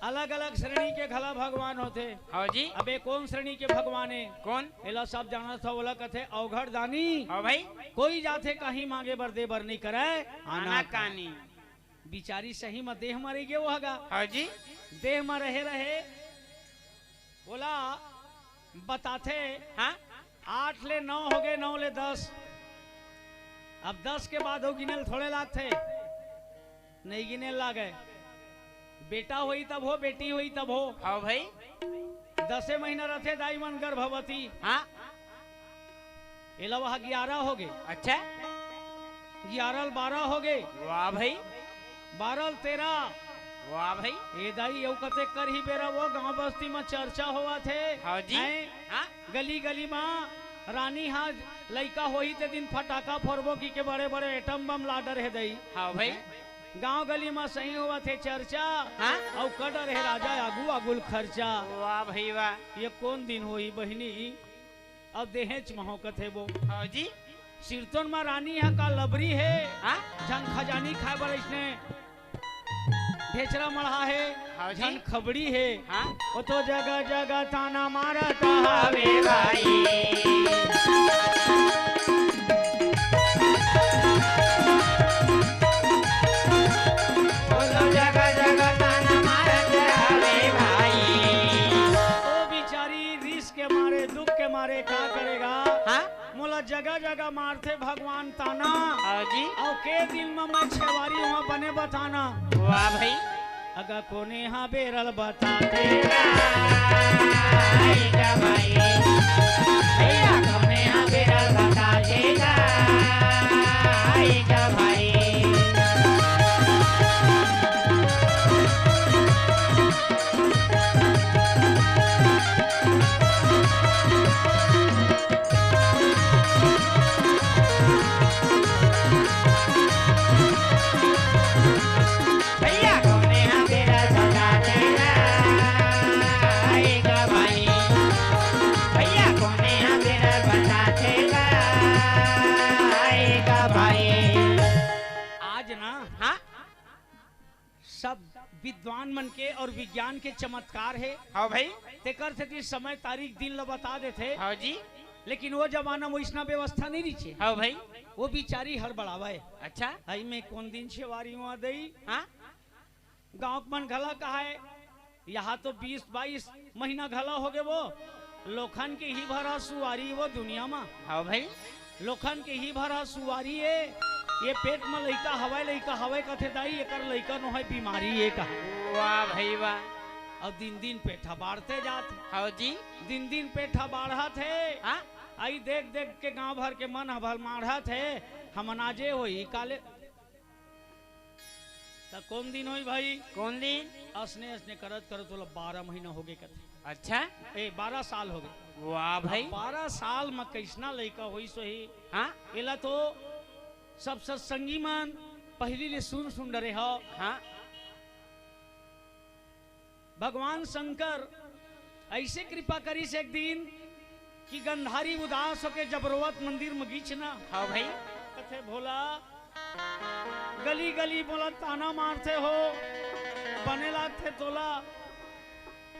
अलग अलग श्रेणी के घला भगवान होते। हाँ जी। अबे कौन श्रेणी के भगवान है? कौन? एला सब जाना था, बोला कथे अवघड़ दानी। हाँ भाई। कोई जाते कहीं मांगे बर दे बर नहीं करे आना कानी। बिचारी सही में देह मरी गे वो हगा। हाँ जी। देह में रहे रहे बोला बताते। हाँ 8 ले 9 हो गए, 9 ले 10। अब 10 के बाद हो गिनेल थोड़े लाग थे, नहीं गिनेल ला गए। बेटा हुई तब हो, बेटी हुई तब हो। हाँ भाई। 10 महीना रथे दाई मन गर्भवती। हाँ एला वहाँ 11 हो गए। अच्छा 11 12 हो गए। वाह भाई। 12 13। वाह भाई। ए दाई यू कते कर ही बेरा वो गांव बस्ती में चर्चा हुआ थे। हाँ जी। हाँ गली गली में रानी हाँ लड़का होई ते दिन फटाका फोड़बो की के बड़े बड़े एटम बम लाडर है दई। हाँ भाई। गांव गली में सही हुआ थे चर्चा। हाँ और कडर है राजा आगू आगुल खर्चा। वाह भाई वाह। ये कौन दिन होई बहनी? अब देहेच महकत है वो। हाँ जी। सिरतोन में रानी है का लबरी है। हाँ झन खजानी खाए बर इसने ढेचरा मढ़ा है। हाँ जी। झन खबड़ी है। हाँ वो तो जगह जगह ताना मारता हवे भाई। मारे क्या करेगा? हाँ? मोला जगह जगह मारते भगवान ताना। हाँ जी। और के दिन में मैं छवारी वहाँ बने बताना। वाह भाई। अगर कोने हाँ बेरल बताते भाई भैया कोने हाँ बेरल बताते भाई। सब विद्वान मन के और विज्ञान के चमत्कार है। हाँ भाई। तेकर से समय तारीख दिन ल बता देते। हाँ जी। लेकिन वो जमाना में इतना व्यवस्था नहीं रही। हाँ भाई। वो बिचारी हर बढ़ावे। अच्छा हई में कौन दिन छेवारी वहाँ दई। हाँ गाँव मन घला कहा है, यहाँ तो 20-22 महीना घला हो गए। वो लोखन के ही भरा सुवारी वो दुनिया में। हाँ भाई। लोखन के ही भरा सुवारी है। ये पेट में लइका हवाई कथे दाई एकर लइका न है बीमारी है का। वाह भाई वाह। और दिन दिन पेठा बाढ़ते जाते। हाँ जी। दिन दिन पेठा बाढ़त है। हाँ आई देख देख के गांव भर के मन हभल माढ़त है। हम अनाजे होई काले तो कौन दिन होई भाई? कौन दिन? असने असने करत करत बोला 12 महीना हो गए कथे। अच्छा 12 साल हो गए। वाह भाई। 12 साल में कैसना लइका होई सोही। हाँ एला तो सब सत्संगी मन पहली ले सुन डरे हो। हाँ भगवान शंकर ऐसे कृपा करी से एक दिन कि गंधारी उदास होके जबरवत मंदिर में गीचना। हाँ भाई। कथे भोला गली गली बोला ताना मारते हो, बने लागते तोला।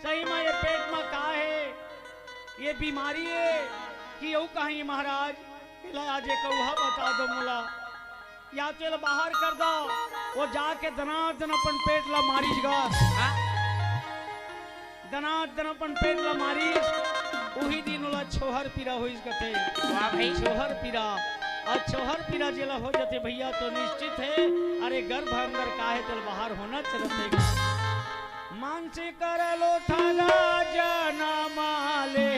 सही में ये पेट में का है? ये बीमारी है कि यू कहीं महाराज? आज कौहा बता दो मोला, या तो बाहर कर दो। वो जाके दनादन अपन पेट ला मारिश गा। दनादन अपन पेट ला मारिश। वही दिन वाला छोहर पीरा हो कथे। वाह भाई। छोहर पीरा और छोहर पीरा जेला हो जाते भैया तो निश्चित है। अरे गर्भ अंदर का है तो बाहर होना चलते। मान से कर लो ठागा जना माले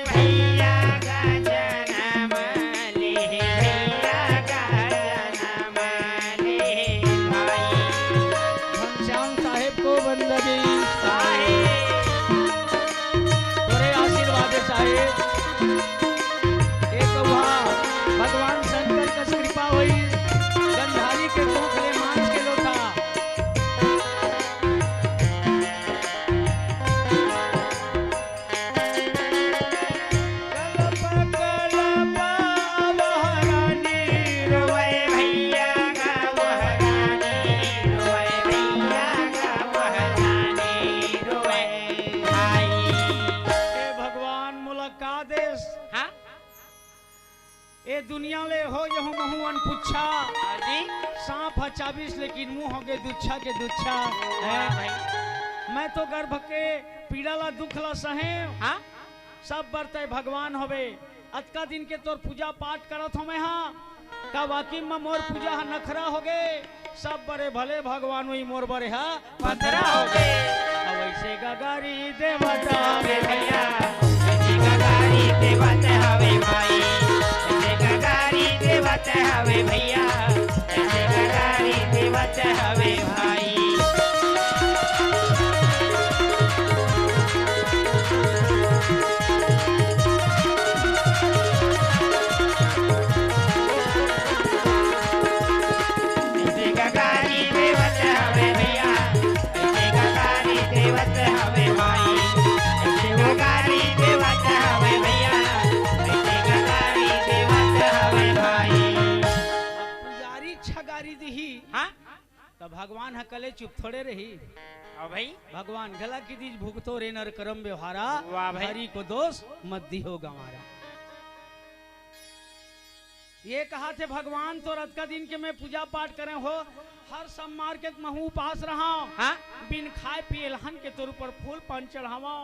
भैया का जना माले भैया का जना माले भाई। घनश्याम साहेब को बंदगी साहेब थोड़े आशीर्वाद साहेब। एक वहाँ भगवान शंकर का कृपा हुई। गंधारी के टोकरे मांस के लोटा दुनिया ले हो यहू महू अनपुच्छा हाँ जी। सांप है 24 लेकिन मुंह हो गए दुच्छा के दुच्छा वाह भाई। मैं तो गर्भ के पीड़ा ला दुख ला सहे हाँ सब बरते भगवान होवे अतका दिन के तोर पूजा पाठ करत हो मैं हाँ का वाकिम में मोर पूजा हा नखरा हो गए सब बड़े भले भगवान वही मोर बड़े हा पंद्रह हो गए। अब ऐसे गगारी देवता हवे भैया ऐसे गगारी देवत हवे भाई, ऐसे गगारी देवत हवे भैया, ऐसे गगारी देवत हवे भाई। भगवान हकले चुप थोड़े रही और भाई भगवान गला की दीज भुगतो रे नर करम व्यवहारा वाह भाई। हरि को दोष मत दी हो गंवारा। ये कहा थे भगवान तो रत का दिन के मैं पूजा पाठ करे हो हर सोमवार के महू उपास रहा हाँ बिन खाए पिए लहन के तोर ऊपर फूल पान चढ़ावा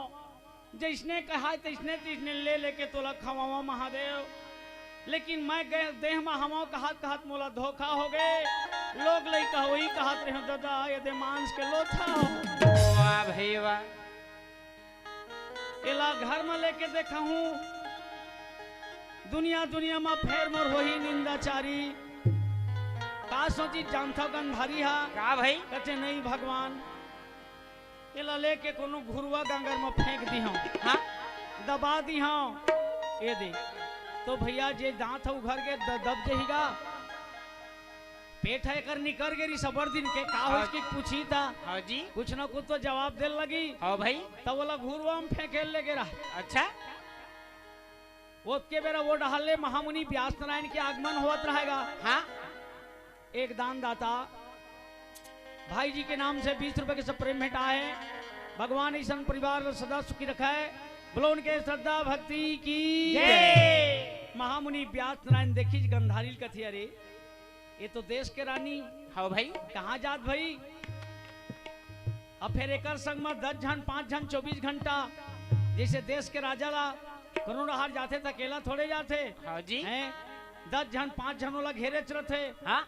जिसने कहा तिसने तिसने ले लेके तोला खवावा महादेव लेकिन मैं गए देह में हमाओ कहत मोला धोखा हो गए लोग लई कहो वही कहत रहे दादा ये दे मांस के लोथा वाह भाई वाह। एला घर में लेके देखा हूँ दुनिया दुनिया में फेर मोर हो ही निंदाचारी का सोची जानता गंधारी हा का भाई कहते नहीं भगवान एला लेके कोनो घुरवा गंगर में फेंक दी हूँ हाँ दबा दी हूँ ये दे तो भैया जे दांत उघर के दब जहीगा पेट है कर निकर गेरी सबर दिन के का हो इसकी पूछी था हाँ जी कुछ ना कुछ तो जवाब दे लगी हाँ भाई तब बोला घूरवा में फेंके ले गेरा अच्छा वो के बेरा वो डहले महामुनि व्यास नारायण के आगमन होत रहेगा हाँ एक दान दाता भाई जी के नाम से 20 रुपए के सब प्रेम भेंटा है भगवान ईशन परिवार सदा सुखी रखा है बोलो उनके श्रद्धा भक्ति की जय। महामुनि व्यास नारायण देखी गंधारी कथी अरे ये तो देश के रानी हाँ भाई कहाँ जात भाई अब फिर एक संग में 10 जन 5 जन 24 घंटा जैसे देश के राजा ला करोड़ हार जाते थे अकेला थोड़े जाते हाँ जी हैं 10 जन 5 जनों ला घेरे चलत थे हाँ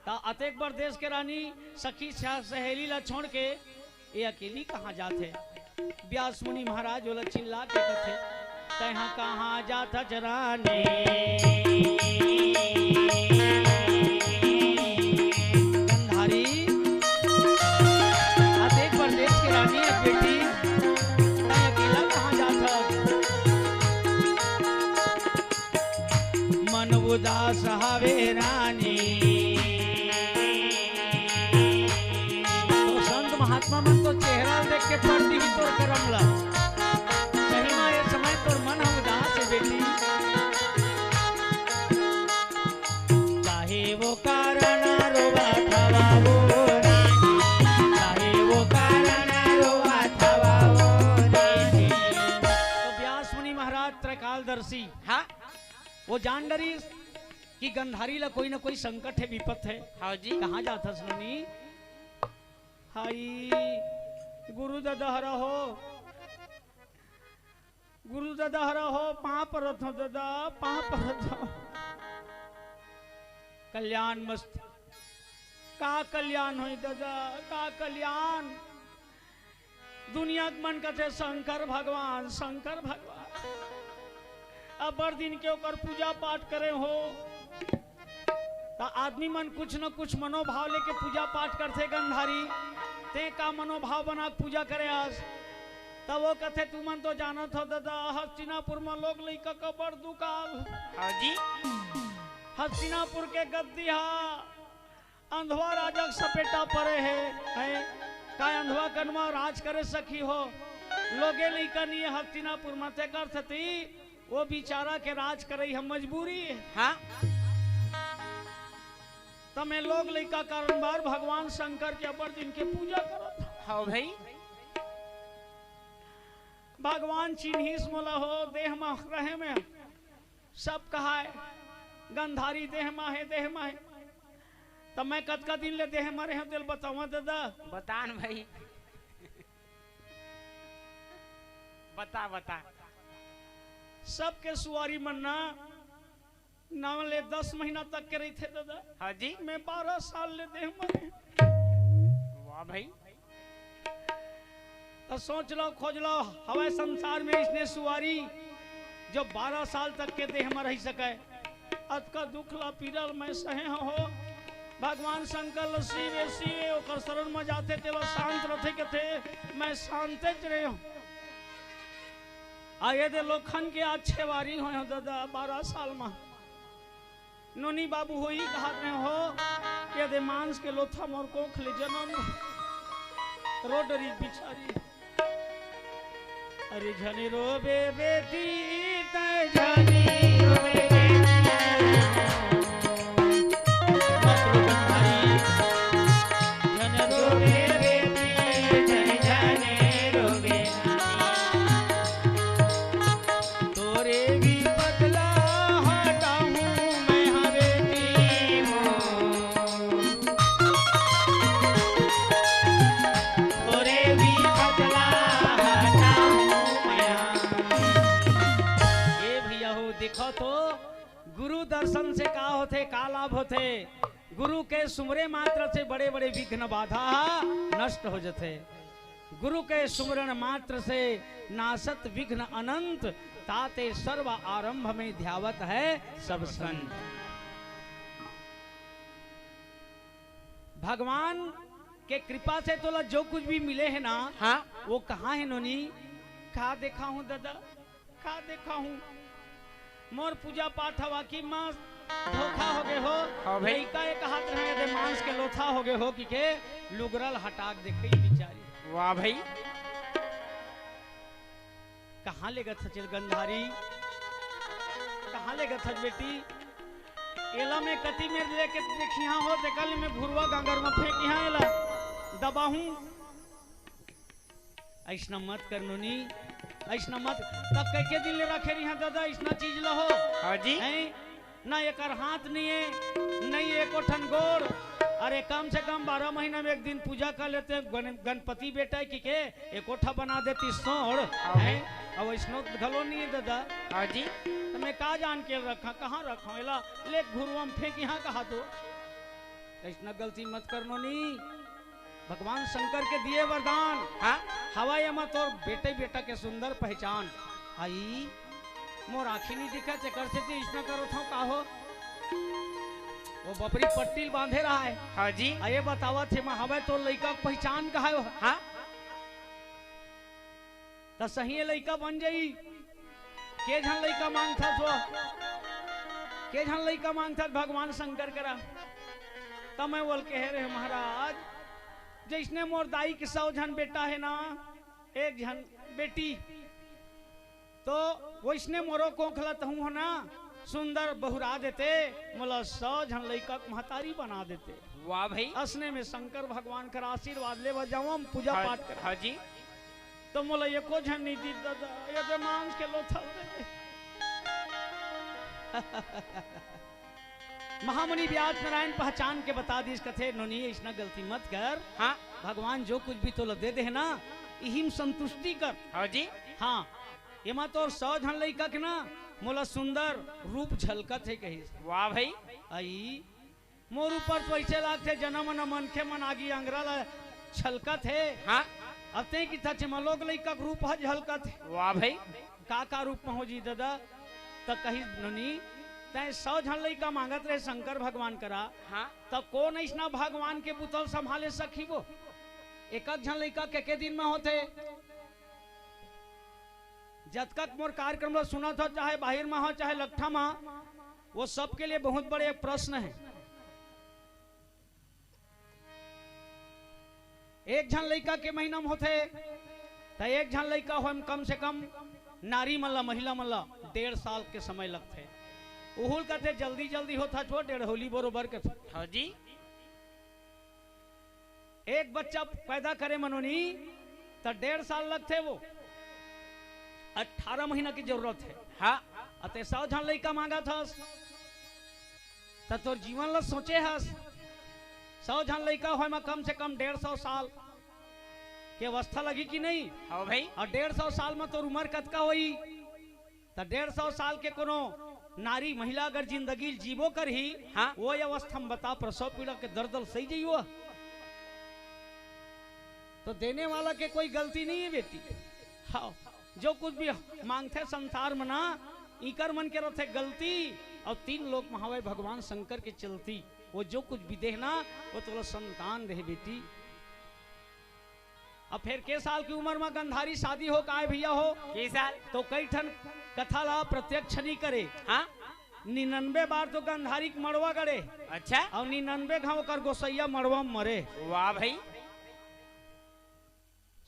ता अतेक बार देश के रानी सखी सहेली ला छोड़ के ये अकेली कहाँ जाते व्यास मुनि महाराज बोला चिल्ला के कथे तहाँ कहाँ जाता चराने गंधारी अतेक बार देश के रानी है बेटी तय अकेला कहाँ जाता मन उदास हवे रानी महात्मा मन तो चेहरा देख के पड़ती ही तोर करमला सही में ये समय तोर मन हम उदास है बेटी चाहे वो कारण रोवा थवा वो रानी चाहे वो कारण रोवा थवा वो रानी। तो व्यास मुनि महाराज त्रैकालदर्शी हाँ वो जान डरी कि गंधारी ला कोई ना कोई संकट है विपत है हाँ जी कहाँ जाता सुनी हाई गुरु दादा हरा हो पाँ परत हो दादा पाँ परत हो कल्याण मस्त का कल्याण हो दादा का कल्याण दुनिया के मन कथे शंकर भगवान अब बड़ दिन के ओकर पूजा पाठ करे हो ता आदमी मन कुछ न कुछ मनोभाव लेके पूजा पाठ करते गंधारी ते का मनोभाव बना पूजा करे आज तब वो कथे तू मन तो जानत हो दादा हस्तिनापुर में लोग लइका का बड़ दुकाल हाँ जी हस्तिनापुर के गद्दी अंधवा राजा सपेटा परे है का अंधवा कनवा राज करे सखी हो लोगे लइका नहीं हस्तिनापुर में ते कर सती वो बेचारा के राज करे हम मजबूरी हाँ तमें लोग लइका कारण बार भगवान शंकर के अपर दिन के पूजा करत हाँ भाई भगवान चिन्हिस मोला हो देह में रहे में सब कहा है गंधारी देह माहे तब मैं कत का दिन ले देह मारे हैं दिल बतावा दादा बतान भाई बता सबके सुवारी मन्ना नाम ले 10 महीना तक के रही थे दादा। हाँ जी। मैं 12 साल ले देह मारे। वाह भाई। तो सोच लो खोज लो हवाई संसार में इसने सुवारी जो 12 साल तक के देह में रह सके अत का दुख ला पीरल मैं सहे हो भगवान शंकर शिव ओकर शरण में जाते थे शांत रथे के थे मैं शांत रहे हूँ आये दे लोखन के अच्छे वारी हो दादा 12 साल में नोनी बाबू हो ही कहा हो के दे मांस के लोथा मोर कोख ले जन्म रोडरी बिचारी अरे झनी रोबे बेटी तय झनी रोबे दर्शन से का होते का लाभ होते गुरु के सुमरे मात्र से बड़े बड़े विघ्न बाधा नष्ट हो जाते गुरु के सुमरण मात्र से नासत विघ्न अनंत ताते सर्व आरंभ में ध्यावत है सब संत। भगवान के कृपा से तो जो कुछ भी मिले है ना हाँ वो कहाँ है नोनी कहा देखा हूँ दादा कहा देखा हूँ मोर पूजा पाठ हवा की माँ धोखा हो गए हो लड़का एक हाथ रहे दे मांस के लोथा हो गए हो कि के लुगरल हटाक देखे बिचारी। वाह भाई। कहाँ ले गए चल गंधारी कहाँ ले गए बेटी एला में कति में लेके देखिया हो देखल में भुरवा गांगर में फेंक यहाँ एला दबाहूं ऐसा मत कर नोनी ऐसा मत तब के दिन ले रखे रही दादा ऐसा चीज लो हो। हाँ जी। ना एक हाथ नहीं है नहीं एक ठन गोड़ अरे कम से कम 12 महीना में एक दिन पूजा कर लेते गणपति बेटा की के एक ओठा बना देती सोड़ अब वैष्णो घलो नहीं है दादा। हाँ जी। तो मैं कहा जान के रखा कहाँ रखा एला ले घुरुआ फेंक यहाँ कहा तो ऐसा गलती मत करनो नहीं भगवान शंकर के दिए वरदान। हाँ हवा मत और बेटे बेटा के सुंदर पहचान आई मोर आँखी नहीं दिखा चकर से इसमें करो था का हो वो बपरी पट्टी बांधे रहा है। हाँ जी। ये बतावा थे मैं हवा तो लड़का पहचान कहा हो। हाँ तो सही लड़का बन जाई के झन लड़का मांगता तो के झन लड़का मांगता भगवान शंकर करा तब मैं बोल के रहे महाराज जिसने मोर दाई के 100 झन बेटा है ना एक झन बेटी तो वो इसने मोरो कोखलत हूँ ना सुंदर बहुरा देते मोला 100 झन लड़का महतारी बना देते। वाह भाई। असने में शंकर भगवान का आशीर्वाद ले जाऊँ पूजा पाठ कर। हाँ जी। तो मोला एको झन नहीं दी दादा ये मांस के लोथा महामुनि व्यास नारायण पहचान के बता दी इस कथे नोनी इसना गलती मत कर। हाँ भगवान जो कुछ भी तो दे दे ना इहिम संतुष्टि कर। हाँ जी। हाँ ये मत और 100 झन लड़का के ना मोला सुंदर रूप झलकत है कही। वाह भाई। आई मोर ऊपर तो ऐसे लागते जन्म न मन के मन आगी अंगरा छलकत है। हाँ अते की था चमलोग लड़का रूप है झलकत है। वाह भाई। का रूप में हो जी दादा तब कही नोनी तय 100 झन लड़का मांगत रहे शंकर भगवान करा। हाँ तब कौन ऐसा भगवान के पुतल संभाले सखी वो एक झन लड़का के दिन में होते जब तक मोर कार्यक्रम सुना था चाहे बाहर में हो चाहे लट्ठा में वो सबके लिए बहुत बड़े एक प्रश्न है। एक झन लड़का के महीना में होते तो एक झन लड़का हो कम से कम नारी मल्ला महिला मल्ला 1.5 साल के समय लगते उहुल कहते जल्दी जल्दी होता छो 1.5 होली बरोबर के। हाँ जी। एक बच्चा पैदा करे मनोनी तो 1.5 साल लगते वो 18 महीना की जरूरत है। हाँ अते 100 झन लड़का मांगा था तो तोर जीवन ला सोचे हस 100 झन लड़का हो में कम से कम 150 साल के अवस्था लगी कि नहीं। हाँ भाई। और 150 साल में तोर उम्र कतका होई तो 150 साल के कोनो नारी महिला अगर जिंदगी जीवो कर ही हाँ? वो अवस्था में बता प्रसव पीड़ा के दर्द सही जाइयो तो देने वाला के कोई गलती नहीं है बेटी। हाँ जो कुछ भी मांगते संसार में ना इकर मन के रहते गलती और 3 लोग महावे भगवान शंकर के चलती वो जो कुछ भी देना वो तो संतान रहे बेटी। अब फिर के साल की उम्र में गंधारी शादी हो का भैया हो के साल तो कई ठन कथा ला प्रत्यक्ष नहीं करे। हाँ 99 बार तो गंधारी मड़वा गड़े। अच्छा। और 99 घाव कर गोसैया मड़वा मरे। वाह भाई।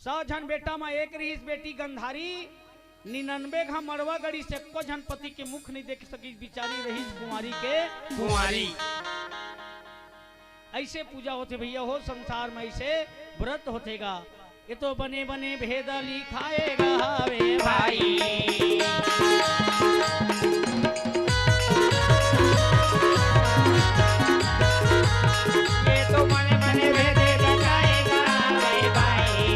100 झन बेटा में एक रहीस बेटी गंधारी 99 घा मड़वा गड़ी से को झन पति के मुख नहीं देख सकी बिचारी रहीस कुंवारी के कुंवारी। ऐसे पूजा होते भैया हो संसार में ऐसे व्रत होतेगा। ये तो बने बने भेद लिखाएगा वे भाई। ये तो बने बने भेद लिखाएगा वे भाई।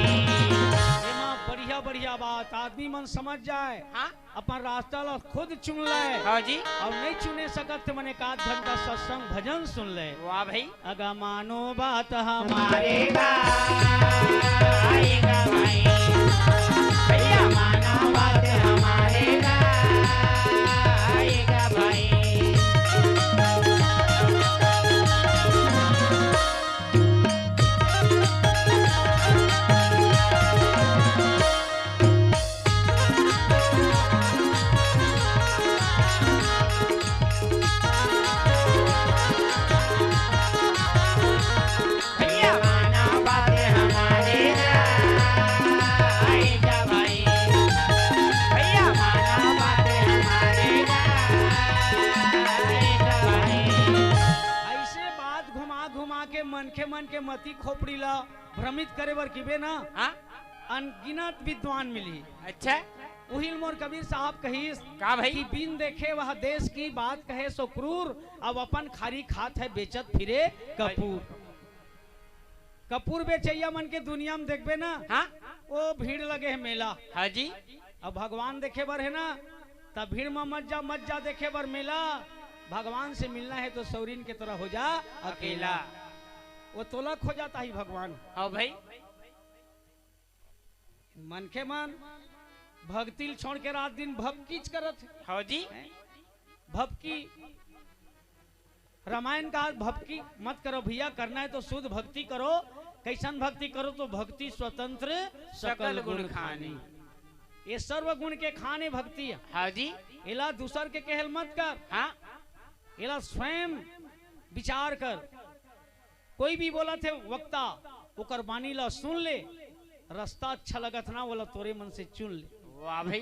बढ़िया बढ़िया बात आदमी मन समझ जाए। हाँ? अपन रास्ता ला खुद चुन ले। हाँ जी। और नहीं चुने सकत तो मने 1 घंटा सत्संग भजन सुन ले। वाह भाई। अगा मानो बात हमारे आएगा भाई। भैया मानो बात हमारे आएगा भाई। मन के मती खोपड़ी ला भ्रमित करे बर किबे ना। हाँ? अनगिनत विद्वान मिली। अच्छा। उहिल मोर कबीर साहब कही का भाई कि बिन देखे वह देश की बात कहे सो क्रूर अब अपन खारी खात है बेचत फिरे कपूर। कपूर बेचैया मन के दुनिया में देखबे ना। हाँ? वो भीड़ लगे है मेला। हाँ जी। अब भगवान देखे बर है ना तब भीड़ में मत जा देखे बर मेला। भगवान से मिलना है तो सौरीन के तरह हो जा अकेला। वो तोला खो जाता ही भगवान। हाँ भाई। मन के मन भक्ति छोड़ के रात दिन भक्कीच करत। हाँ जी। भक्ति रामायण का भक्ति मत करो भैया करना है तो शुद्ध भक्ति करो। कैसन भक्ति करो तो भक्ति स्वतंत्र सकल गुण खानी। ये सर्व गुण के खाने भक्ति है। हाँ जी। इला दूसर के कहल मत कर। हाँ? इला स्वयं विचार कर। कोई भी बोला थे वक्ता ओकर बानी ला सुन ले रास्ता अच्छा लगत ना बोला तोरे मन से चुन ले। वाह भाई।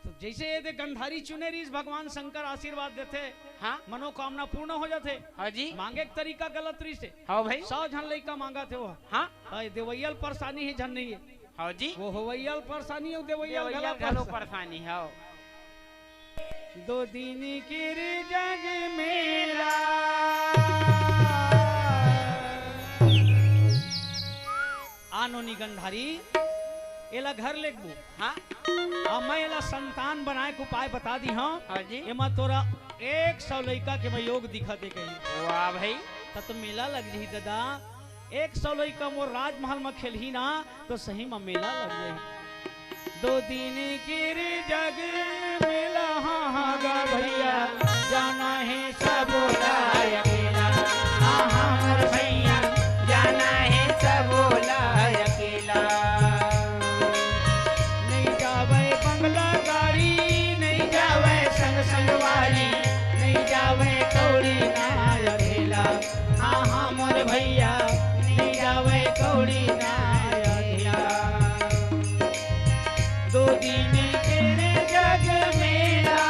तो जैसे ये गंधारी चुने रही भगवान शंकर आशीर्वाद देते। हाँ? मनोकामना पूर्ण हो जाते। हाँ जी। मांगे के तरीका गलत रही से। हाँ भाई। 100 झन लड़का मांगा थे वो। हाँ? देवैयल परेशानी ही झन नहीं है। हाँ जी। वो होवैयल परेशानी है देवैयल गलो परेशानी है। 2 दिन की जग मेला आनोनी गंधारी एला घर लेगबू। हाँ? अब मैं एला संतान बनाए के उपाय बता दी। हाँ? हाँ जी। एमा तोरा 100 लड़का के मैं योग दिखा दे गई। वाह भाई। तो मेला लग जी दादा 100 लड़का मोर राजमहल में खेलही ना तो सही में मेला लग जाए। 2 दिन की जग मेला हाँ गा भैया जाना है सब अकेला। हाँ हाँ भैया जाना है सब अकेला। नहीं जावे बंगला गाड़ी नहीं जावे संग संगवारी नहीं जावे कौड़ी ना अकेला। हाँ हाँ मोर भैया नहीं जावे कौड़ी ना अकेला। 2 दिन के जग मेला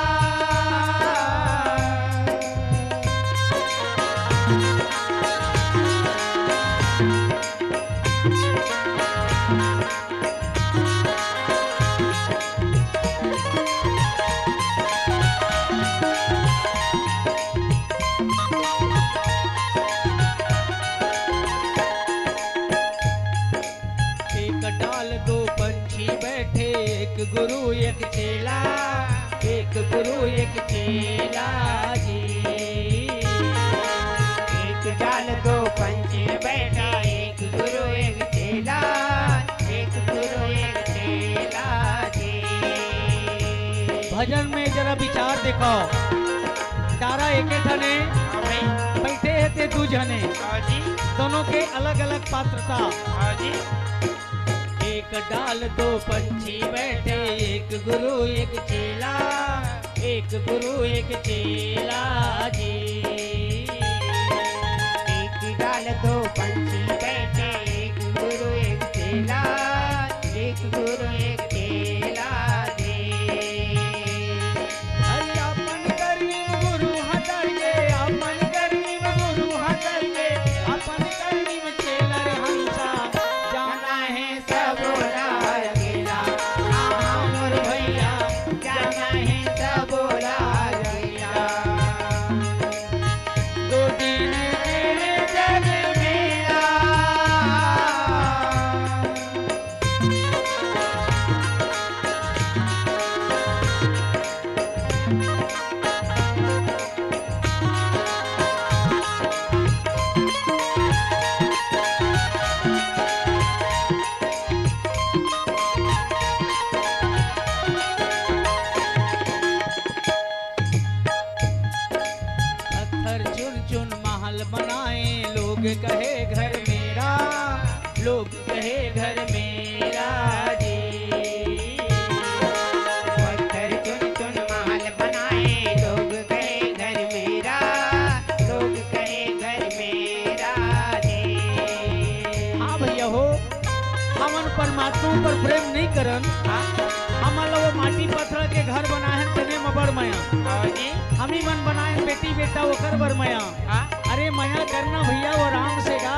डाल दो पंछी बैठे, एक गुरु एक चेला, एक गुरु एक चेला जी। एक डाल दो पंछी बैठा, एक गुरु एक चेला, एक गुरु एक चेला जी। भजन में जरा विचार देखो, तारा एक ठने हाँ भाई, बैठे है ते दू जने, हाँ जी, दोनों के अलग अलग पात्रता। हाँ जी। एक डाल दो पंछी बैठे, एक गुरु एक चेला, एक गुरु एक चेला जी। एक डाल दो पंछी बैठे, एक गुरु एक चेला, एक गुरु एक चेला जी। अरे अपन करनी में गुरु हटर के, अपन करनी में गुरु हटर के, अपन करनी में चेला रे हंसा, जाना है सब बोला अकेला, हाँ मोर भैया, जाना है सब बोला अकेला। दो दिन तेरे जग मेरा, पत्थर चुन चुन महल बनाए, लोग कहे घर मेरा, लोग कहे घर मेरा जी। पत्थर चुन चुन महल बनाए, लोग कहे घर मेरा, लोग कहे घर मेरा जी। हाँ भैया हो, हमन परमात्मा पर प्रेम नहीं करन, हमन लोग माटी पत्थर के घर बनाए तने में बड़ मया, हाँ जी, हमी मन बनाए बेटी बेटा ओकर बर मया। हाँ, अरे मया करना भैया वो राम से गा।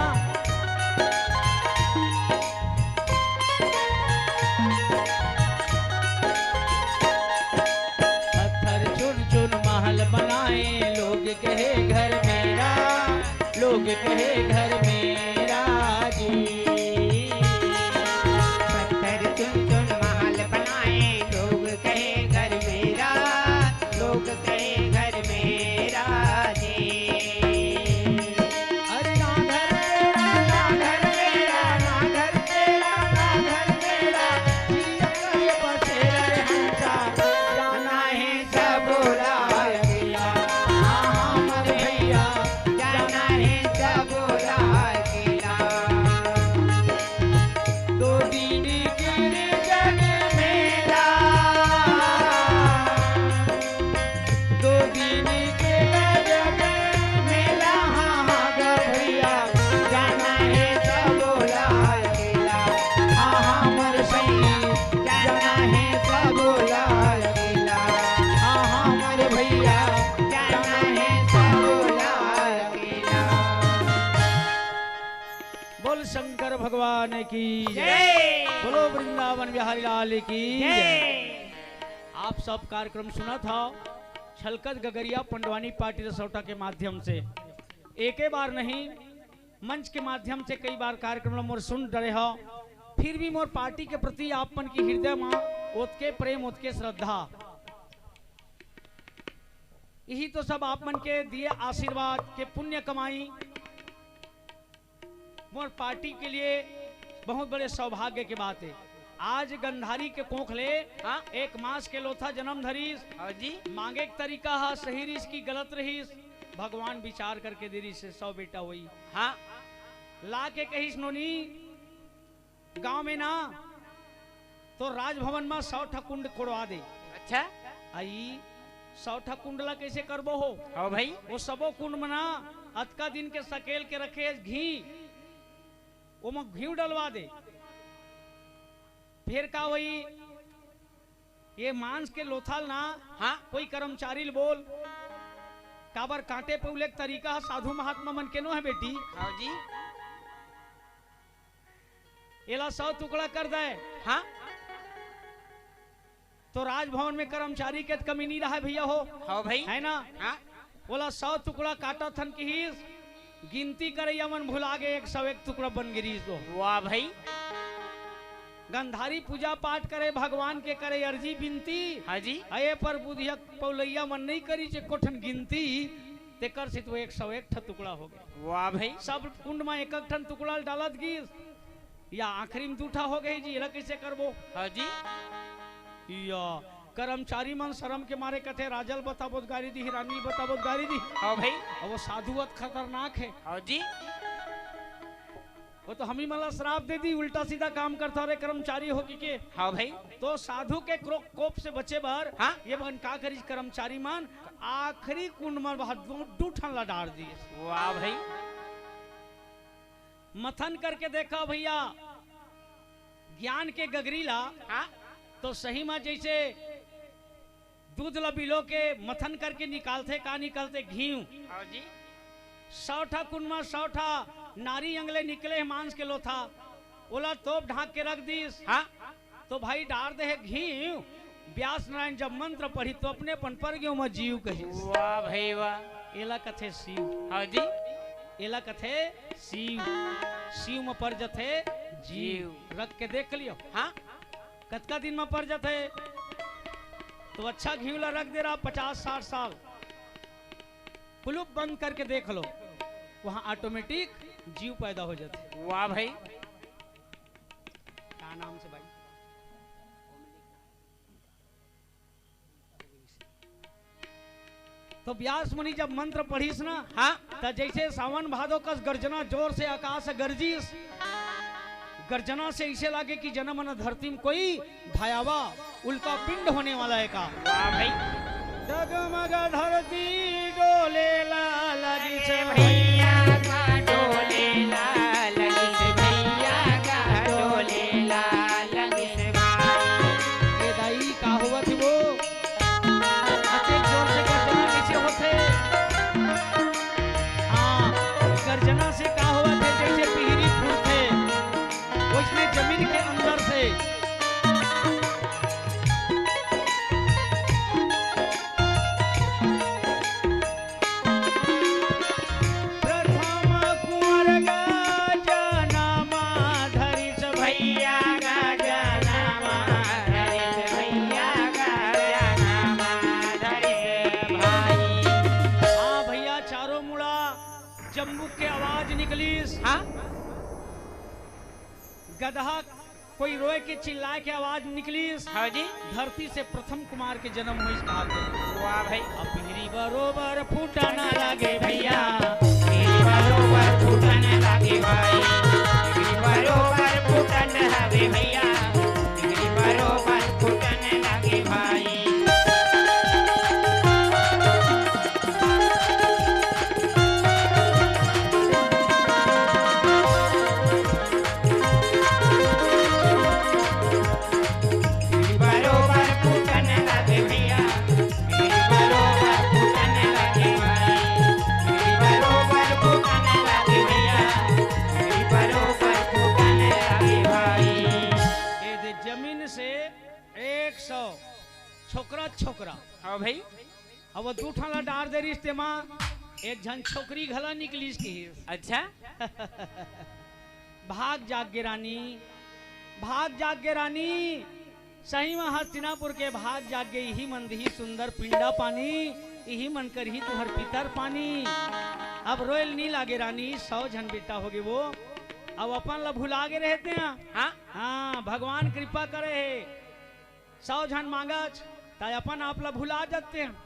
पत्थर चुन चुन महल बनाए, लोग कहे घर मेरा, लोग कहे घर मेरा जी। पत्थर चुन चुन महल बनाए, लोग कहे घर मेरा, लोग कहे घर मेरा जी। अरे ना घर मेरा, ना घर मेरा, ना घर मेरा, ना घर मेरा, चिड़िया कहे बसेरा रे हंसा, जाना है सब बोला अकेला, हाँ हाँ मोर भैया, जाना है सब बोला अकेला। दो दिन गिर जग मेला, दो दिन के जग मेला, हाँ हाँ गा भैया, जाना है सब बोला अकेला, हाँ हाँ मोर भैया, जाना है सब बोला अकेला, हाँ हाँ मोर भैया। जाना है सब बोला अकेला। बोल शंकर भगवान की जय, बोलो वृंदावन बिहारी लाल की जय। आप सब कार्यक्रम सुना था छलकत गगरिया पंडवानी पार्टी रसौटा के माध्यम से, एक बार नहीं मंच के माध्यम से कई बार कार्यक्रम मोर सुन रहे हो, फिर भी मोर पार्टी के प्रति आपन की हृदय में ओतके प्रेम ओतके श्रद्धा, यही तो सब आप मन के दिए आशीर्वाद के पुण्य कमाई मोर पार्टी के लिए बहुत बड़े सौभाग्य की बात है। आज गंधारी के कोख ले, हाँ, एक मास के लोथा जन्म धरीस, हाँ जी, मांगे के तरीका हा सही रिस की गलत रहीस, भगवान विचार करके देरी से 100 बेटा हुई, हाँ, ला के कहीस नोनी गांव में ना तो राजभवन में 100 ठकुंड कोड़वा दे। अच्छा, आई 100 ठकुंडला कैसे करबो हो? हाँ भाई, वो सबो कुंड में ना अतका दिन के सकेल के रखे घी, वो में घी डलवा दे, फिर का वही ये मांस के लोथाल ना, हाँ, कोई कर्मचारी बोल काबर कांटे पे उलेक तरीका है, साधु महात्मा मन के नो है बेटी, हाँ जी, एला 100 टुकड़ा कर दे, हाँ, तो राजभवन में कर्मचारी के कमी नहीं रहा भैया हो, हाँ भाई, है ना? हाँ, बोला 100 टुकड़ा काटा थन की ही गिनती करे मन भुला गए, 101 टुकड़ा बन गिरी तो। वाह भाई, गंधारी पूजा पाठ करे, भगवान के करे अर्जी बिनती। हाँ जी। अये पर बुधिया पौलैया मन नहीं करी जे कोठन गिनती, ते कर से तो 101 ठन टुकड़ा हो गए। वाह भाई। सब कुंड में एक ठन टुकड़ा डालत गिस, या आखिरी में 2 ठा हो गई जी, एला कैसे करबो? हाँ जी। या कर्मचारी मन शर्म के मारे कथे राजल बताबो गाड़ी दी, रानी बताबो गाड़ी दी। हाँ भाई। और वो साधुवत खतरनाक है। हाँ जी। वो तो हम ही मला श्राप दे दी, उल्टा सीधा काम करता रहे कर्मचारी हो के। हाँ भाई। तो साधु के कोप से बचे बार हाँ? ये बन का करी कर्मचारी मान आखिरी कुंड में 2 ठन ला डाल दिए। वाह भाई। मथन करके देखा भैया ज्ञान के गगरीला। हाँ? तो सही में जैसे दूध लबिलो के मथन करके निकालते का निकलते घी। हाँ जी। 100 ठा कुंड में 100 ठा नारी अंगले निकले मांस के लो था, ओला तोप ढाक के रख दीस। हाँ? तो भाई डार दे घी। व्यास नारायण जब मंत्र पढ़ी तो अपने पन पर गयो में जीव कही। वाह भाई वाह। एला कथे शिव। हाँ जी। एला कथे शिव, शिव में पर जथे जीव। रख के देख लियो। हाँ? कतका दिन में पर जथे? तो अच्छा घी ला रख दे रहा 50-60 साल, कुलूप बंद करके देख लो, वहां ऑटोमेटिक जीव पैदा हो जाते। वाह भाई। क्या नाम से भाई? तो व्यास मुनि जब मंत्र पढ़ीस ना, हाँ? तो जैसे सावन भादो कस गर्जना जोर से आकाश गर्जीस, गर्जना से ऐसे लागे कि जन्म न धरती में कोई भयावह उल्का पिंड होने वाला है का। वाह भाई। जगमग धरती डोले लगी से भैया का डोले लगी से, भैया का डोले लगी से भाई। ये दाई का हुआ थी वो अच्छे जोर से गर्जना कैसे होते? हाँ, गर्जना से का हुआ थे जैसे पिहरी फूटते, उसमें जमीन के अंदर से गधा कोई रोए के चिल्लाए के आवाज निकली। हाँ जी। धरती से प्रथम कुमार के जन्म हुई भाग। वाह भाई। अब पिहरी बरोबर फूटा ना लागे भैया, पिहरी बरोबर फूटा ना लागे भाई, पिहरी बरोबर फूटा ना लागे भैया, पिहरी बरोबर फूटा ना लागे भाई। छोकरा। हाँ भाई। अब वो 2 ठाला डार दे रिश्ते माँ, एक झन छोकरी घला निकली की। अच्छा। भाग जाग गे रानी, भाग जाग गे रानी, सही में हस्तिनापुर के भाग जाग गे। यही मन ही सुंदर पिंडा पानी, यही मन कर ही तुहर पितर पानी। अब रोयल नहीं लागे रानी, 100 झन बेटा हो गए वो, अब अपन ला भुला के रहते हैं। हाँ? हाँ, भगवान कृपा करे है, 100 झन मांगा ताय अपन आप ला भुला जाते हैं।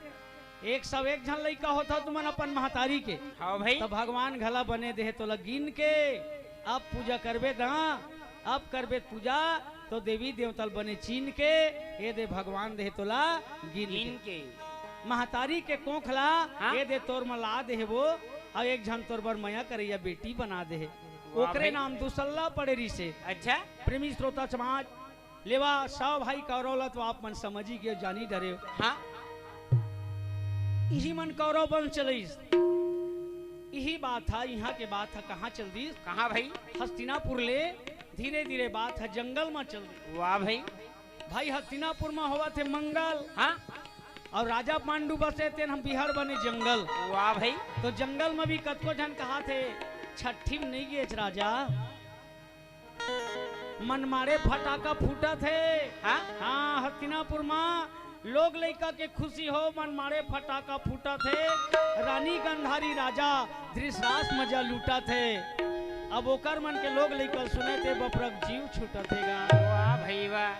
101 झन लड़का होता तुमन अपन महतारी के। हाँ भाई। तो भगवान घला बने दे तो गिन के अब पूजा करबे दा, अब करबे पूजा तो देवी देवतल बने चीन के, ये दे भगवान दे तो ला गिन के। महतारी के कोखला हाँ? ये दे तोर मला दे वो, और एक झन तोर बर मया करैया बेटी बना दे, ओकरे नाम दुसल्ला पड़े रही से। अच्छा। प्रेमी श्रोता समाज लेवा 100 भाई कौरव तो आप मन समझी के जानी डरे। हाँ? यही मन कौरव बन चलिस, यही बात था, यहाँ के बात था कहाँ चल दी? कहाँ भाई? हस्तिनापुर ले धीरे धीरे बात है जंगल में चल दी। वाह भाई। भाई हस्तिनापुर में हुआ थे मंगल। हाँ? और राजा पांडु बसे थे, हम बिहार बने जंगल। वाह भाई। तो जंगल में भी कतको जन कहा थे छठी में नहीं गए राजा, मन मारे फटाका फूटा थे। हाँ हाँ हस्तिनापुर माँ लोग लड़का के खुशी हो मन मारे फटाका फूटा थे। रानी गंधारी राजा धृतराज मजा लूटा थे। अब ओकर मन के लोग लड़का सुने थे बपरक जीव छूटा थेगा। वाह भाई वाह।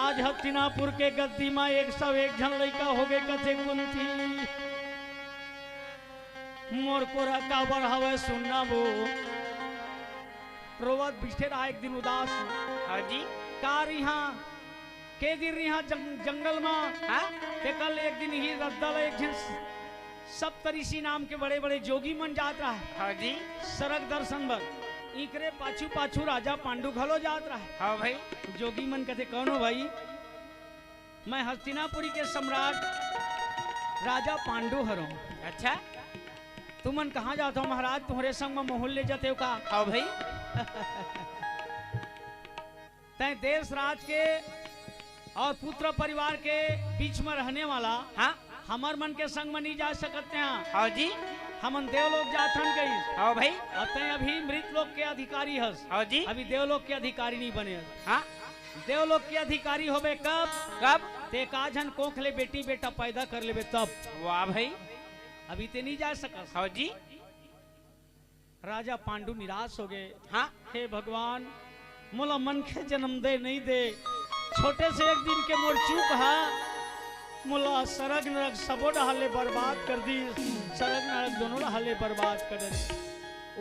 आज हस्तिनापुर के गद्दी में 101 जन लड़का हो गए कथे कुंती। मोर कोरा का बढ़ावे सुनना वो रोवत बिछे रहा एक दिन उदास। हाँ जी कार यहाँ के दिन यहाँ जंगल में। हाँ ते कल एक दिन ही रद्दल एक जन सप्तऋषि नाम के बड़े बड़े जोगी मन जात रहा है। हाँ जी सरक दर्शन बर इकरे पाछू पाछू राजा पांडु घलो जात रहा है। हाँ भाई जोगी मन कहते कौन हो भाई? मैं हस्तिनापुरी के सम्राट राजा पांडु हरो। अच्छा तुमन कहाँ जाते हो महाराज? तुम्हारे संग में मोहल ले जाते हो का? हाँ भाई तय देश राज के और पुत्र परिवार के बीच में रहने वाला। हाँ हमार मन के संग में नहीं जा सकते हैं। हाँ जी हमन देवलोक जाथन गई। हाँ भाई अब तय अभी मृत लोक के अधिकारी हस। हाँ जी अभी देवलोक के अधिकारी नहीं बने। हाँ देवलोक के अधिकारी होबे कब? कब? ते काजन कोख ले बेटी बेटा पैदा कर लेबे तब। वाह भाई अभी ते नहीं जा सकस। हाँ जी राजा पांडु निराश हो गए। हाँ हे भगवान मोला मन के जन्म दे नहीं दे। छोटे से एक दिन के मोर चूक हा मोला सरग नरक सबो डहाले बर्बाद कर दी। सरग नरक दोनों डहाले बर्बाद कर दी।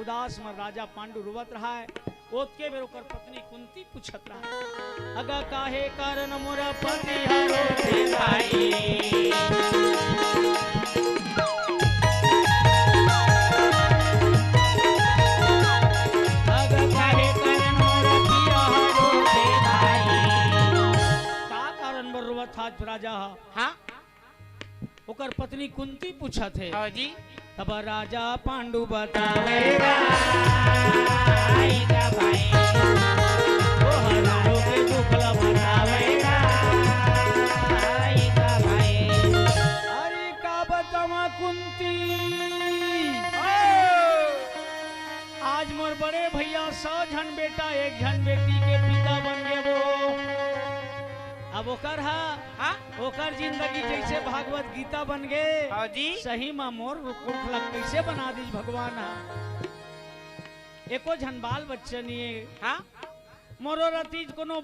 उदास में राजा पांडु रुवत रहा है। ओत के बेर ओकर पत्नी कुंती पूछत रहा है अगा काहे कारण मोरा पति हरो थे भाई। अगा काहे कारण मोरा पिया हरो थे भाई। का कारण बर रुवत हाथ राजा हाँ ओकर पत्नी कुंती पूछा थे। हाँ जी तब राजा पांडु बतावेगा भाई ओ हजारों के दुखला बतावेगा भाई। अरे का बतावा कुंती आज मोर बड़े भैया 100 जन बेटा 1 जन बेटी के पिता बन गए वो। अब ओकर हाँ ओकर जिंदगी जैसे भागवत गीता बन गए। हाँ जी सही में मोर कुखला कैसे बना दी भगवान। एको झन बाल बच्चे नहीं। हाँ मोरो रतीज कोनो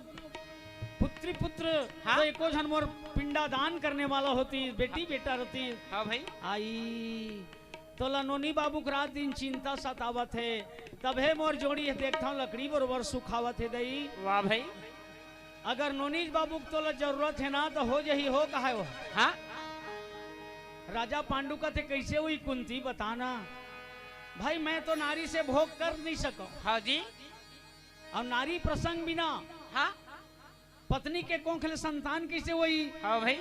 पुत्री पुत्र। हाँ? तो एको झन मोर पिंडा दान करने वाला होती बेटी बेटा रहती। हाँ भाई आई तो लनोनी बाबू को रात दिन चिंता सतावत है। तबे मोर जोड़ी है देखता हूँ लकड़ी बरोबर सुखावत है दई। वाह भाई अगर नोनीज बाबू को तो जरूरत है ना तो हो जही हो कहा वो। हाँ राजा पांडु का थे कैसे हुई कुंती बताना भाई। मैं तो नारी से भोग कर नहीं सको। हाँ जी और नारी प्रसंग बिना हाँ पत्नी के कोंखले संतान कैसे हुई? हाँ भाई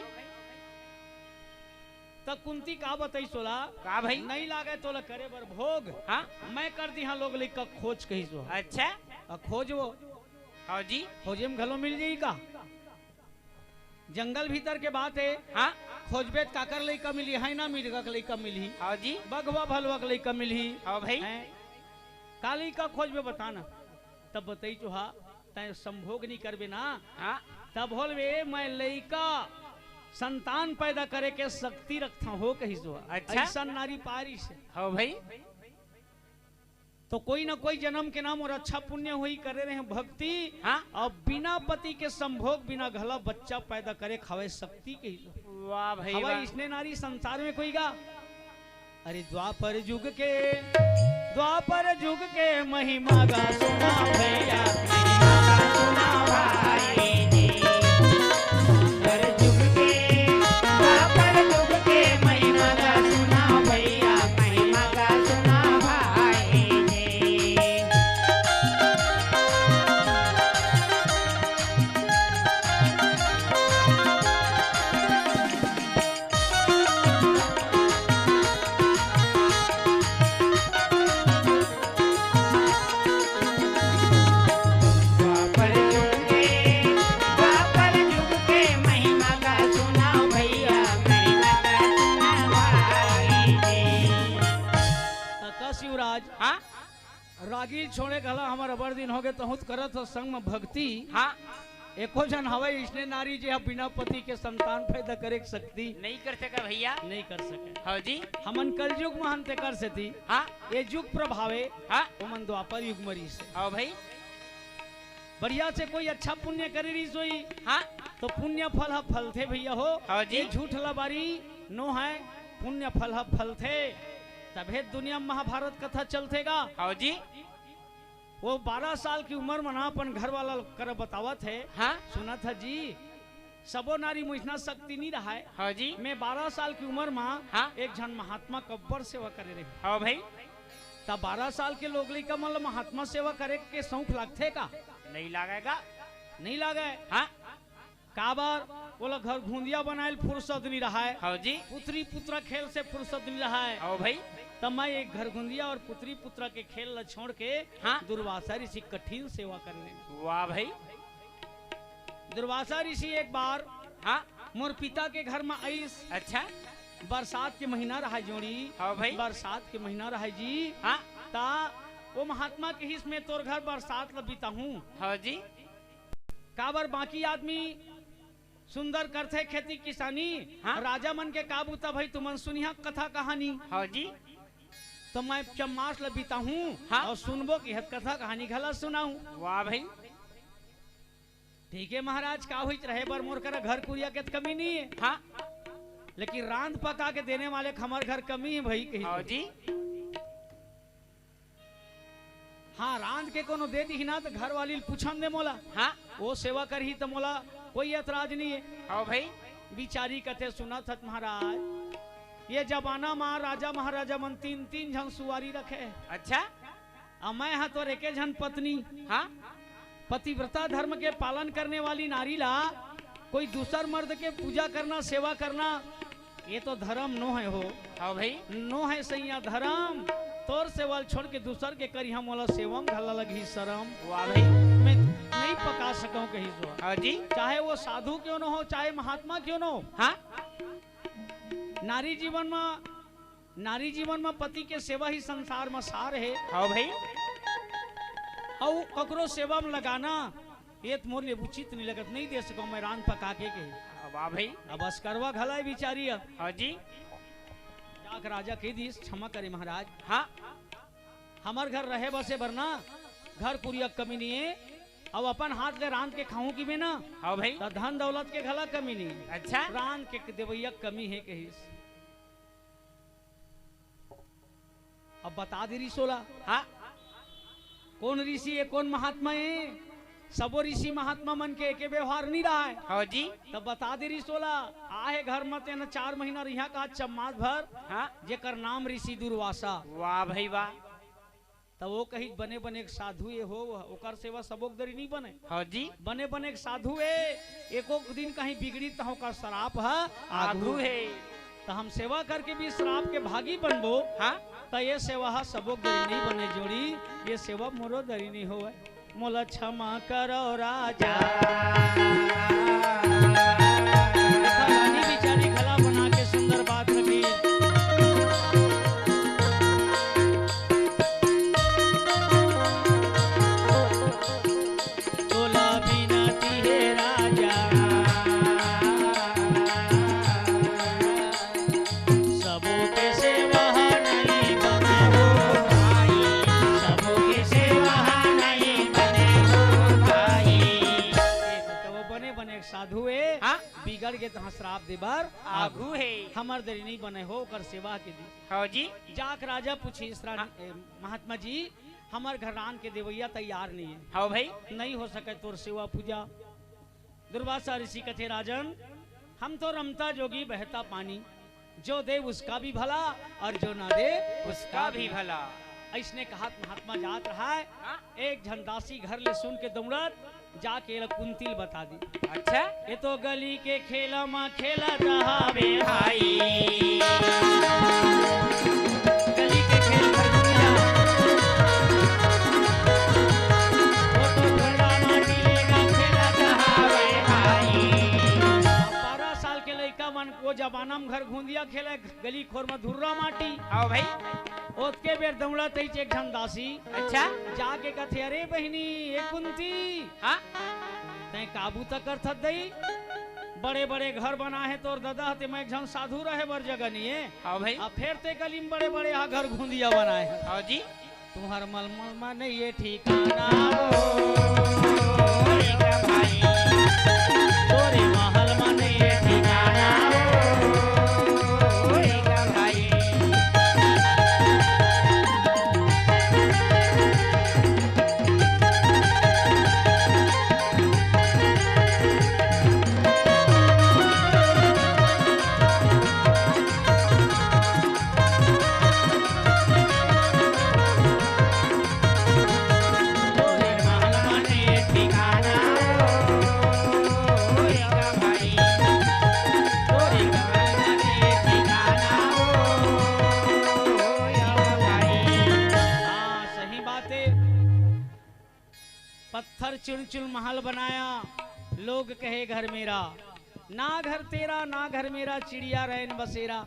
तब कुंती का बताई सोला का भाई नहीं लागे तो करे बर भोग। हाँ मैं कर दी हाँ लोग लिख का खोज कही सो। अच्छा खोज वो हाँ जी खोजे में घलो मिल जाई का? जंगल भीतर के बात है। हाँ खोजबे काकर लइका मिली है ना मिलगा के लइका मिली। हाँ जी बगवा भलवा के लइका मिली। हाँ भाई काली का खोजबे बताना तब बताई चुहा तय संभोग नहीं करबे ना। हाँ तब बोलबे मैं लइका संतान पैदा करे के शक्ति रखता हो कही सो। अच्छा? ऐसा नारी पारिश है। हाँ भाई तो कोई ना कोई जन्म के नाम और अच्छा पुण्य हुई करे रहे भक्ति। हाँ और बिना पति के संभोग बिना घला बच्चा पैदा करे खावे शक्ति के। वाह भाई हवा वाह इसने नारी संसार में कोई गा। अरे द्वापर युग के महिमा गा सुना भैया महिमा गा सुना भाई जी। द्वापर युग के महिमा गा सुना भैया महिमा गा सुना भाई जी। लागी छोड़े गला हमार अबर दिन हो गए तो करत हो संग में भक्ति। हाँ एको जन हवे इसने नारी जी बिना पति के संतान पैदा करे सकती नहीं कर सका भैया, नहीं कर सके। हाँ जी हमन कल युग में हम ते कर सकती। हाँ ये युग प्रभावे हाँ हमन द्वापर युग मरी से। हाँ भाई बढ़िया से कोई अच्छा पुण्य करे रही सोई। हाँ तो पुण्य फल हा फल थे भैया हो। हाँ जी। ये झूठ लबारी नो है, पुण्य फल हा फल थे तबे दुनिया में महाभारत कथा चलतेगा। हाँ जी वो 12 साल की उम्र में ना अपन घर वाला कर बतावत है। हाँ सुना था जी सबो नारी मुझना शक्ति नहीं रहा है। हाँ जी मैं 12 साल की उम्र में हाँ एक जन महात्मा कब्बर सेवा करे रहे। हाँ भाई तब 12 साल के लोग का मतलब महात्मा सेवा करे के शौक लगते का नहीं लगेगा, नहीं लगे। हाँ काबर बोला घर घूंदिया बनाए फुर्सत नहीं रहा है। हाँ जी पुत्री पुत्रा खेल से फुर्सत नहीं रहा है। हाँ भाई तब मैं एक घर घुंदिया और पुत्री पुत्रा के खेल ल छोड़ के हाँ दुर्वासा ऋषि कठिन सेवा करने। वाह भाई दुर्वासा ऋषि एक बार हाँ मोर पिता के घर में आईस। अच्छा बरसात के महीना रहा जोड़ी। हाँ भाई बरसात के महीना रहा जी। हाँ ता वो महात्मा के हिस्स में तोर घर बरसात ल बीता हूँ। हाँ जी काबर बाकी आदमी सुंदर करते खेती किसानी। हाँ? राजा मन के काबू तब भाई तुमन सुनिया कथा कहानी। हाँ जी तो मैं चम्मास ल बीता हूँ। हाँ? और सुनबो की हद कथा कहानी घला सुनाऊं। वाह भाई ठीक है महाराज का हुई रहे बर मोर कर घर कुरिया के कमी नहीं है। हाँ लेकिन रांध पका के देने वाले हमार घर कमी है भाई कही। हाँ जी हाँ रांध के कोनो दे दी ना तो घर वाली पूछन दे मोला। हाँ वो सेवा करही तो मोला कोई ऐतराज नहीं है। हाँ भाई बिचारी कथे सुना था महाराज ये जमाना में राजा महाराजा मन 3-3 जन सुवारी रखे। अच्छा और मैं हाँ तो एक जन पत्नी। हाँ पतिव्रता धर्म के पालन करने वाली नारी ला कोई दूसर मर्द के पूजा करना सेवा करना ये तो धर्म नो है हो। हाँ भाई नो है सैया धर्म तोर सेवल छोड़ के दूसर के करी हम वाला सेवम घला लगी शरम। वाह भाई मैं नहीं पका सकूं कहीं सो। हाँ जी चाहे वो साधु क्यों न हो चाहे महात्मा क्यों न हो। हाँ नारी जीवन में पति के सेवा ही संसार में सार है। हाँ भाई और ककरो सेवा में लगाना ये तो मोर लिए उचित नहीं लगत। नहीं दे सकूं मैं रान पका के वाह भाई अब बस करवा घला बिचारी। हाँ जी जाक राजा कह दी क्षमा करे महाराज। हाँ हमार घर रहे बसे भरना घर पूरी कमी नहीं है। अब अपन हाथ ले रांध के खाऊं की में ना। हाँ भाई तो धन दौलत के घला कमी नहीं। अच्छा रांध के देवैया कमी है कहीं। अब बता दे रिसोला हाँ कौन ऋषि है कौन महात्मा है। सबो ऋषि महात्मा मन के एक व्यवहार नहीं रहा है। हाँ जी तब बता दे रिसोला आहे घर में तेना 4 महीना रिहा का चम्मास भर हाँ जेकर नाम ऋषि दुर्वासा। वाह भाई वाह तब वो कहीं बने बने एक साधु ये हो ओकर सेवा सबोक दरी नहीं बने। हाँ जी बने बने एक साधु है एको दिन कहीं बिगड़ी तो ओकर शराप है आगू है। तो हम सेवा करके भी शराप के भागी बनबो। हाँ तो ये सेवा हा सबोक दरी नहीं बने जोड़ी। ये सेवा मोरो दरी नहीं हो मोला क्षमा करो राजा। रानी बिचारी गला बना के सुंदर बात रखी। तोला बिनती है राजा सबो के सेवा नहीं बने हो भाई। सबो के सेवा नहीं बने हो भाई। तो वो बने बने एक साधु है। हाँ बिगड़ के तहाँ श्राप देबार आगू है। हमार दरी नहीं बने हो कर सेवा के दी। हाँ जी जाक राजा पूछी महात्मा जी हमार घरान के देवैया तैयार नहीं है। हाँ भाई नहीं हो सके तोर सेवा पूजा। दुर्वासा ऋषि कथे राजन हम तो रमता जोगी बहता पानी जो दे उसका भी भला और जो ना दे उसका भी भला। ऐसने कहा महात्मा जात रहा है। हाँ? एक झंडासी घर ले सुन के दौड़त जाके कुंतिल बता दी। अच्छा ये तो गली के खेला माँ खेला जहावे भाई। गली के खेल खरगोरिया वो तो घोड़ा माटी लेगा खेला जहावे भाई। 12 साल के लड़का मन को जब पानम घर घूंदिया खेले गली खोर में धुर्रा माटी। आओ भाई। ओतके बेर दौड़ा तई एक झन दासी। अच्छा। जाके कथे अरे बहनी एक कुंती। हाँ। तय काबू तक कर थत दई। बड़े बड़े घर बना है तोर दादा हते मैं एक झन साधु रहे बर जगह नहीं है। आओ भाई। अब फिर ते गली में बड़े बड़े घर घूंदिया बनाए हैं। आओ जी। तुम्हार मलमल में नहीं ये ठिकाना भाई तोरे महल में नहीं ये ठिकाना भाई। पत्थर चुन चुन महल बनाया लोग कहे घर मेरा ना घर तेरा ना घर मेरा चिड़िया रैन बसेरा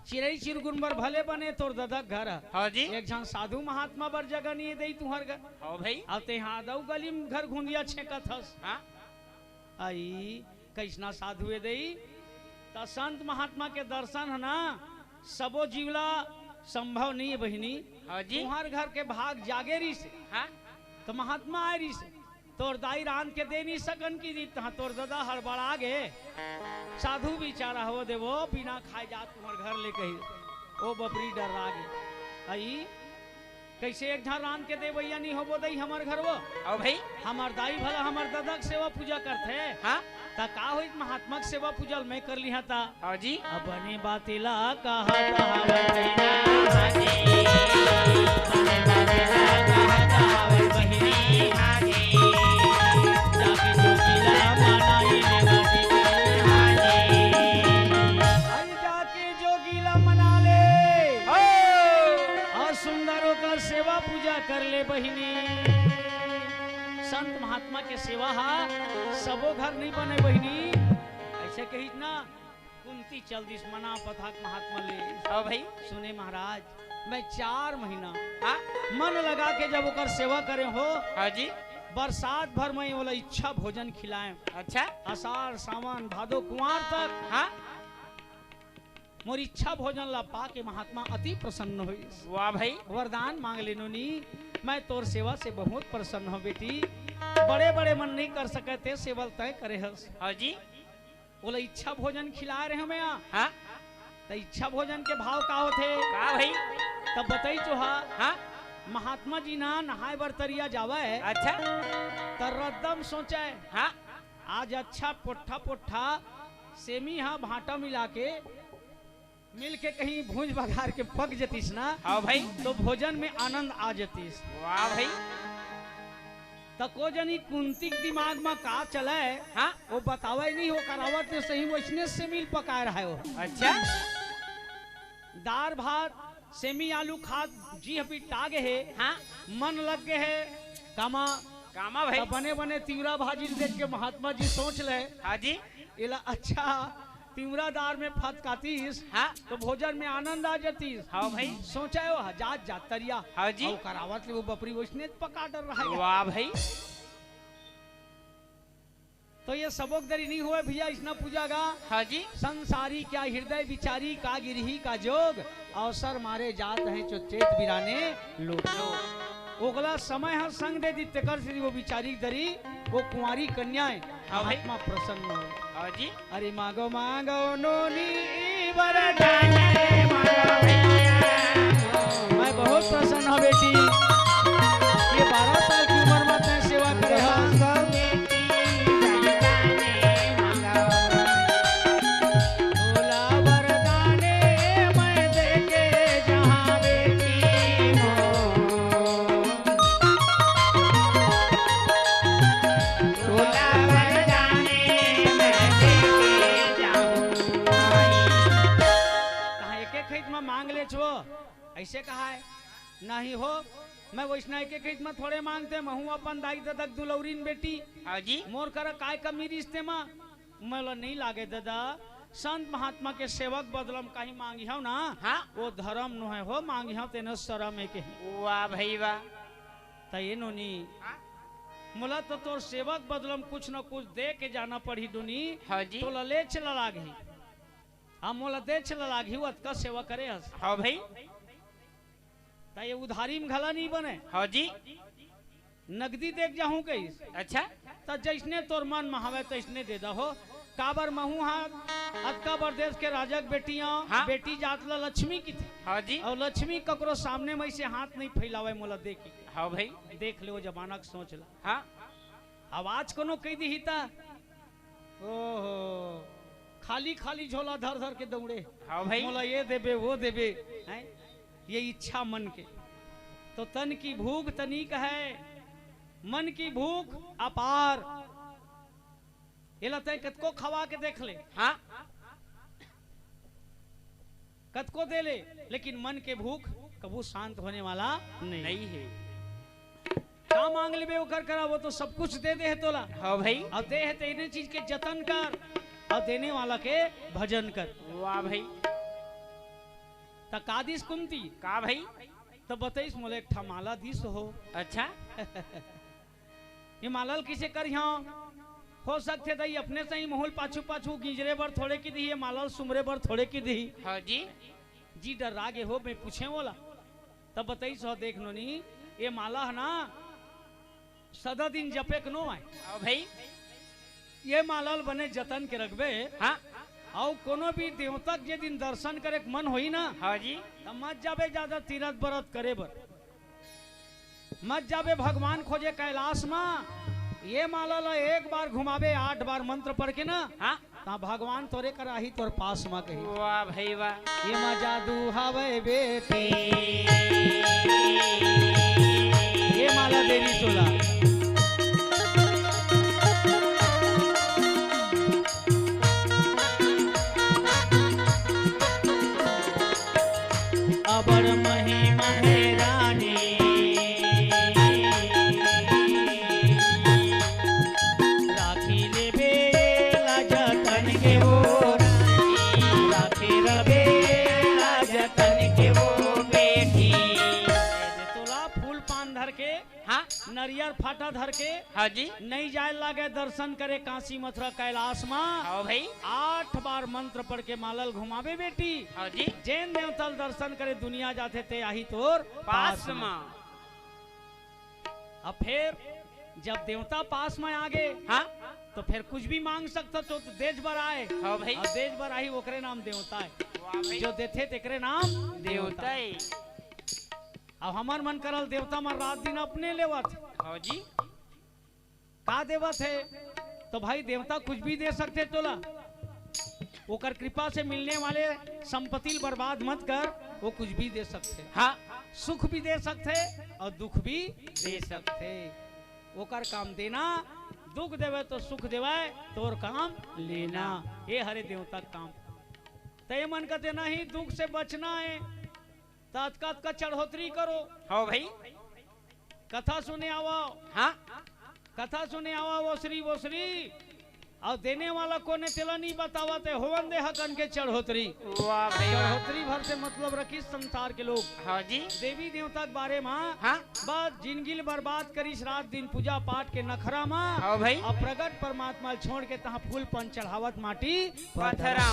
चिड़ई चिरगुन बर भले बने तोर दादा घर। हाँ जी। एक झन साधु महात्मा बर जगह नहीं दई तुहर घर। हाँ भाई। अब ते हाँ दऊ गली में घर घूंदिया छेकत हस। हाँ। आई कैसना साधु ए दई त संत महात्मा के दर्शन है ना सबो जीवला संभव नहीं है बहिनी। हाँ जी। तुहर घर के भाग जागे रही से। हाँ। तो महात्मा आए रही से तोर दाई रान के दे नहीं सकन की दी तोर दादा हड़बड़ा गे साधु बिचारा हो देवो बिना खाए जा तुम्हार घर ले कही ओ बपरी डर रागे। आई कैसे एक झन रान के दे भैया नहीं होबो दई हमार घर वो। आओ भाई। हमार दाई भला हमार दादा के सेवा पूजा करते। हाँ। ता का होई महात्मा के सेवा पूजा मैं कर लिया था। हाँ जी। अपने बातिला कहा कहावत बहिनी हाँ जी। अपने बातिला कहा कहावत बहिनी हाँ जी। जाके जोगीला मनाई ले बाती करे। हाँ जी। अरे जाके जोगीला मना ले और सुंदरों का सेवा पूजा कर ले बहिनी। संत महात्मा के सेवा हा सबो घर नहीं बने बहिनी। ऐसे कही ना कुंती चल दिस मना पथाक महात्मा ले। आओ भाई। सुने महाराज मैं 4 महीना हाँ। मन लगा के जब ओकर सेवा करे हो। हाँ जी। बरसात भर में वाला इच्छा भोजन खिलाए। अच्छा। आषाढ़ सावन भादो कुंवार तक हाँ। मोर इच्छा भोजन ला पा के महात्मा अति प्रसन्न हुई। वाह भाई। वरदान मांग लेनो नी मैं तोर सेवा से बहुत प्रसन्न हूँ बेटी। बड़े बड़े मन नहीं कर सके थे सेवल तय करे हस। हाँ जी। बोला इच्छा भोजन खिला रहे हमें यहाँ। हाँ। तो इच्छा भोजन के भाव का होते का भाई। तब बताई चोहा। हाँ। महात्मा जी ना नहाए बरतरिया जावा है। अच्छा। तरदम सोचा है हाँ। आज अच्छा पोठा पोठा सेमी हाँ भाटा मिला के मिल के कहीं भूंज बघार के पक जतीस ना। हाँ भाई। तो भोजन में आनंद आ जतीस। वाह भाई। तको जनी कुंती के दिमाग में का चला है। हाँ। वो बतावा नहीं हो करावत ने सही वैसने से मिल पकाए रहा है वो। अच्छा। दाल भात सेमी आलू खाद जी हपी टागे है। हाँ। मन लग गए है कामा कामा भाई। बने बने तीवरा भाजी देख के महात्मा जी सोच ले। हाँ जी। इला अच्छा तीवरा दार में फटकातीस। हाँ। तो भोजन में आनंद आ जातीस। हाँ भाई। सोचा है वो हजार जा तरिया। हाँ जी। और करावत ले वो बपरी वैसने पका डर रहा है। वाह भाई। तो ये सबक दरी नहीं हुए भैया इसना पूजा गा। हाँ जी। संसारी क्या हृदय विचारी का गिरही का जोग अवसर मारे जात है जो चेत बिराने लोग। ओगला समय है संग दे दी तेकर से वो विचारी दरी वो कुंवारी कन्याएं। हाँ भाई। महात्मा प्रसन्न हो। हाँ जी। अरे मांगो मांगो नोनी वरदान मांगो भैया। मैं बहुत प्रसन्न हूँ बेटी। ये 12 साल की उम्र में तय सेवा करे हा। ऐसे कहा है नहीं हो मैं वैष्णव के खेत में थोड़े मांगते महू अपन दाई ददक दुलौरीन बेटी। हाँ जी। मोर कर काय कमी रिश्ते में मैं नहीं लागे दादा संत महात्मा के सेवक बदलम कहीं मांगी हो ना। हाँ वो धर्म नो है हो मांगी हो तेन शरम है के वाह भाई वाह। तये नोनी मोला तो तोर सेवक बदलम कुछ न कुछ दे के जाना पड़ी दुनी। हाँ जी तो ले चला लागी हम मोला दे चला लागी अतका सेवा करे हस। हाँ भाई तये उधारी में घला नहीं बने। हाँ जी नगदी देख जाऊं कैस। अच्छा तो जैसने तोर मन महावे तैसने दे दहो। काबर महू हाथ अतका प्रदेश के राजक बेटियां। हाँ? बेटी जातला लक्ष्मी की थी। हाँ जी और लक्ष्मी ककरो सामने में से हाथ नहीं फैलावे मोला देखी। हाँ भाई देख ले वो जमाना के सोच ला। हाँ आवाज कोनो कह दी था ओहो खाली खाली झोला धर धर के दौड़े। हाँ भाई मोला ये देबे वो देबे हैं ये इच्छा मन के। तो तन की भूख तनिक है मन की भूख अपार। ये लगता है कतको खवा के देख ले। हाँ कतको दे ले लेकिन मन के भूख कबू शांत होने वाला नहीं है। क्या मांग ले वो कर करा वो तो सब कुछ दे दे है तोला। हाँ भाई अब दे है तेरे चीज के जतन कर और देने वाला के भजन कर। वाह भाई तकादिस कुमती का भाई तो बताइस मोले एक माला दिस हो। अच्छा ये मालल किसे कर यहाँ हो सकते दई अपने से ही मोहल पाछू पाछू गिजरे बर थोड़े की दी ये मालल सुमरे बर थोड़े की दी। हाँ जी जी डर रागे हो मैं पूछे बोला तब बताइस हो देख नो नी ये माला है ना सदा दिन जपे के नो आए। हाँ भाई ये मालल बने जतन के रखबे। हाँ और कोनो भी देवता के दिन दर्शन करे के मन होई ना। हाँ जी तब मत जाबे ज्यादा तीरथ व्रत करे बर मत जाबे भगवान खोजे कैलाश में। ये माला ला एक बार घुमावे 8 बार मंत्र पढ़ के ना। हाँ ता भगवान तोरे कराही तोर पास में कही। वाह भाई वाह ये मा जादू हवे बेटी ये माला देवी सोला। अबर महिमा है रानी राखी ले बेला जतन के वो राखी रबे जतन के वो बेटी। तोला फूल पान धर के हाँ नरियर फाटा धर के हाँ जी नहीं जाए लागे दर्शन करे काशी मथुरा कैलाश में। हाँ भाई 8 बार मंत्र पढ़ के मालल घुमावे बेटी। हाँ जी जैन देवतल दर्शन करे दुनिया जाते थे आही तोर पास में। अब फिर जब देवता पास में आ गए हाँ तो फिर कुछ भी मांग सकता तो देश भर आए। हाँ भाई और देश भर आई ओकरे नाम देवता है। वाह भाई जो देते तेकरे नाम देवता है। अब हमार मन करल देवता मन रात दिन अपने लेवत हाँ जी का देवत है तो भाई देवता कुछ भी दे सकते तोला। ओकर कृपा से मिलने वाले संपत्ति बर्बाद मत कर वो कुछ भी दे सकते। हाँ सुख भी दे सकते और दुख भी दे सकते। ओकर काम देना दुख देवे तो सुख देवे तोर काम लेना ये हरे देवता काम। तय मन का देना ही दुख से बचना है तत्कात का चढ़ोतरी करो। हाँ भाई कथा सुने आवा हाँ कथा सुने आवा वोसरी वोसरी और देने वाला को ने तेला नहीं बतावते होवन दे हकन के चढ़ोतरी। वाह भाई वाह। चढ़ोतरी भर से मतलब रखी संसार के लोग। हाँ जी देवी देवता के बारे में हाँ बस जिंदगी बर्बाद करी रात दिन पूजा पाठ के नखरा में। हाँ भाई और प्रगट परमात्मा छोड़ के तहाँ फूल पन चढ़ावत माटी पथरा